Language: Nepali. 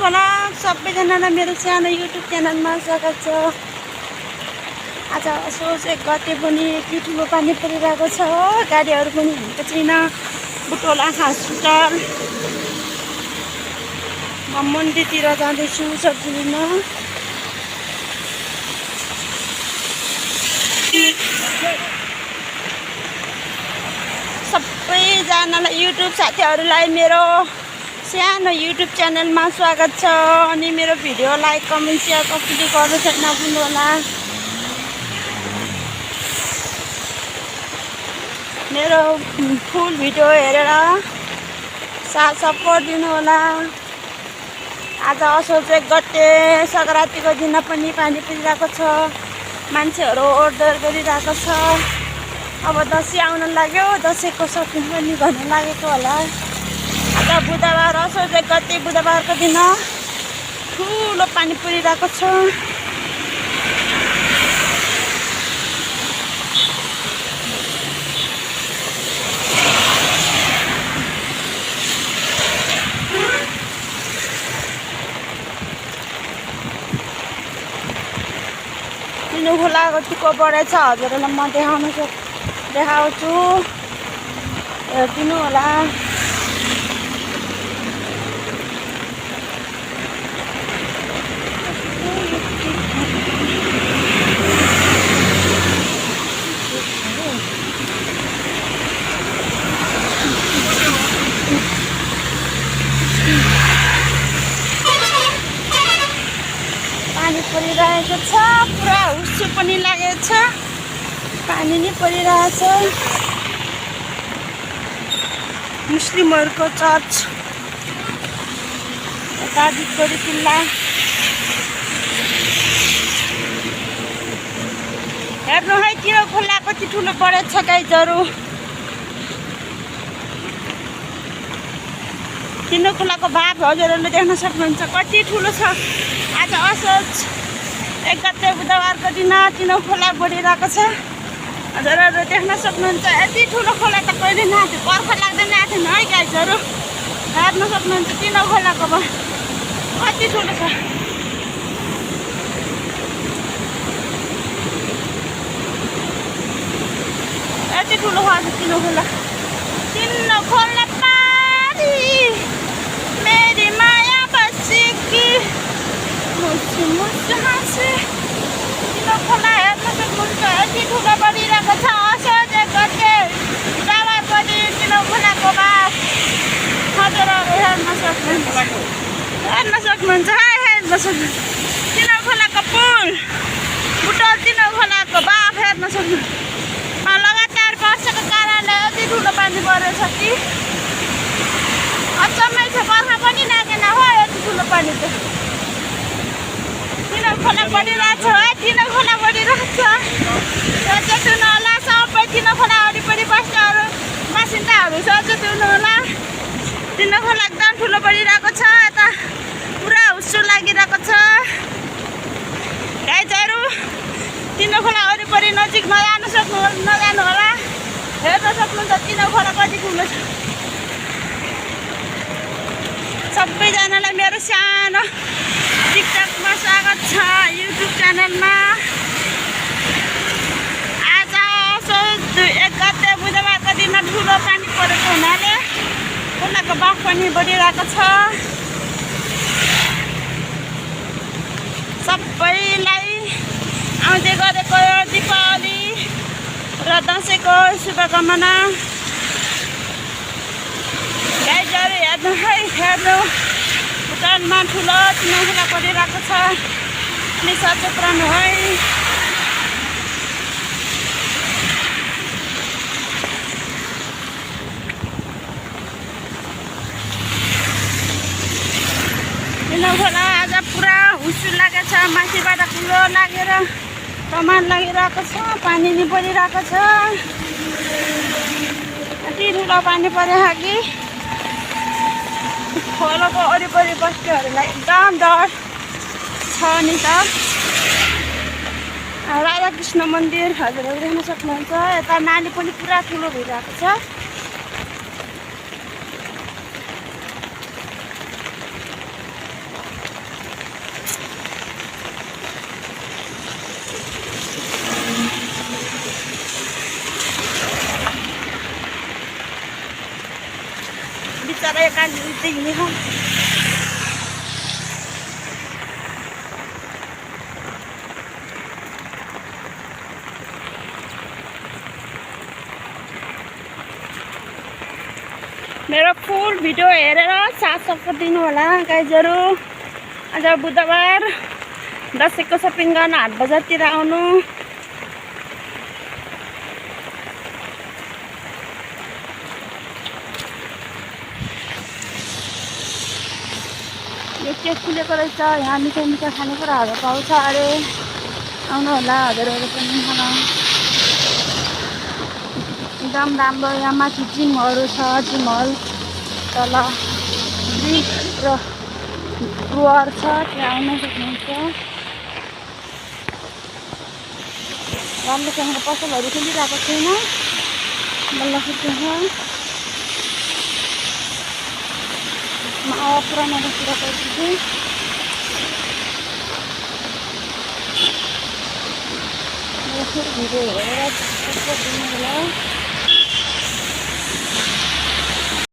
भ्लग सबैजनालाई मेरो सानो युट्युब च्यानलमा स्वागत छ। आज असोज 1 गते पनि यति ठुलो पानी परिरहेको छ। गाडीहरू पनि हिँडेको छैन। बुटवल आँखा हस्पिटल म मन्दिरतिर जाँदैछु सब्जी लिन। सबैजनालाई युट्युब साथीहरूलाई मेरो सानो युट्युब च्यानलमा स्वागत छ। अनि मेरो भिडियो लाइक कमेन्ट सेयर कसरी गर्नु छैन नभुल्नु होला। मेरो फुल भिडियो हेरेर साथ सपोर्ट दिनु होला। आज असोज 1 गते सङ्क्रान्तिको दिन पनि पानी परिरहेको छ। मान्छेहरू ओर्डर गरिरहेको छ। अब दसैँ आउन लाग्यो। दसैँको सपिङ पनि गर्न लागेको होला। आज बुधबार असोज 1 गते बुधबारको दिन ठुलो पानी परिरहेको छ। तिनो खोला कतिको बढेछ हजुरहरूलाई म देखाउँछु। हेरिदिनु होला। पानी परिरहेको छ। पुरा हुस्सु पनि लागेको छ। पानी नै परिरहेछ। मुस्लिमहरूको चर्च यता भिक्टोरी किल्ला हेर्नु है। तिरो खोला कति ठुलो बढेको छ गाइजहरू। तिनो खोलाको भाग हजुरहरूले देख्न सक्नुहुन्छ कति ठुलो छ। आज असोज 1 गते बुधबारको दिन तिनो खोला बढिरहेको छ। हजुरहरू देख्न सक्नुहुन्छ। यति ठुलो खोला त कहिले नआएको थियो। बर्खा लाग्दैन आएको थिएन है गाइजहरू। हेर्न सक्नुहुन्छ तिनो खोलाको भाग कति ठुलो छ। यति ठुलो छ तिनो खोला। तिनो खोला पारी मेरी माया बसेकी मुस्सु मुस्सु हाँसे। तिनो खोला हेर्न सक्नुहुन्छ। यति ठुलो बढिरहेको छ। असोज 1 गते बुधबारको दिन तिनो खोलाको भाग हजुरहरू हेर्न सक्नुहुन्छ। हेर्न सक्नुहुन्छ तिनो खोलाको पुल बुटवल तिनो खोलाको बाफ हेर्न सक्नुहुन्छ। लगातार वर्षाको कारणले यति ठुलो पानी परेछ कि अचम्मै छ। बर्खा पनि लागेन हो यति ठुलो पानी त। तिनो खोला बढिरहेको छ है। तिनो खोला बढिरहेको छ। सचेत हुनु होला। सबै तिनो खोला वरिपरि बस्नेहरू बासिन्दाहरू सचेत हुनु होला। तिनो खोला एकदम ठुलो बढिरहेको छ। यता पुरा हुस्सु लागिरहेको छ गाइजहरू। तिनो खोला वरिपरि नजिक नजानु होला। हेर्न सक्नुहुन्छ तिनो खोला कति ठुलो छ। सबैजनालाई मेरो सानो टिकटकमा स्वागत छ युट्युब च्यानलमा। आज असोज 1 गते बुधबारको दिन ठुलो पानी परेको हुनाले खोलाको बाफ पनि बढिरहेको छ। सबैलाई आउँदै गरेको दीपावली र दसैँको शुभकामना। गाइजहरू हेर्नु है। हेर्नु भुटानमा ठुलो तिनो खोला परिरहेको छ। अनि सचेत रहनु है। तिनो खोला आज पुरा हुस्सु लागेको छ। माथिबाट ठुलो लागेर कमान लागिरहेको छ। पानी नि परिरहेको छ। यति ठुलो पानी परेको कि खोलाको वरिपरि बस्नेहरूलाई एकदम डर छ नि त। राधाकृष्ण मन्दिर हजुरहरू देख्न सक्नुहुन्छ। यता नाली पनि पुरा ठुलो भइरहेको छ। देखिए हम मेरो फुल भिडियो हेरेर साथ सपोर्ट दिनु होला गाइजहरु। आज बुधबार दसैँको सपिङ गर्न हाट बजारतिर आउनु। यो के खुलेको रहेछ, यहाँ मिठा मिठा खानेकुराहरू पाउँछ अरे, आउनु होला हजुरहरु पनि खान। एकदम राम्रो यहाँ माथि जिमहरू छ, जिम हल तल ब्रिज र फ्लोर छ, त्यहाँ आउन सक्नुहुन्छ। राम्रोसँग पसलहरू खुलिरहेको छैन, बल्ल खुल्छ। पुरानो बसेर गइसकेँ। भिडियो हेरेर सपोर्ट दिनु होला।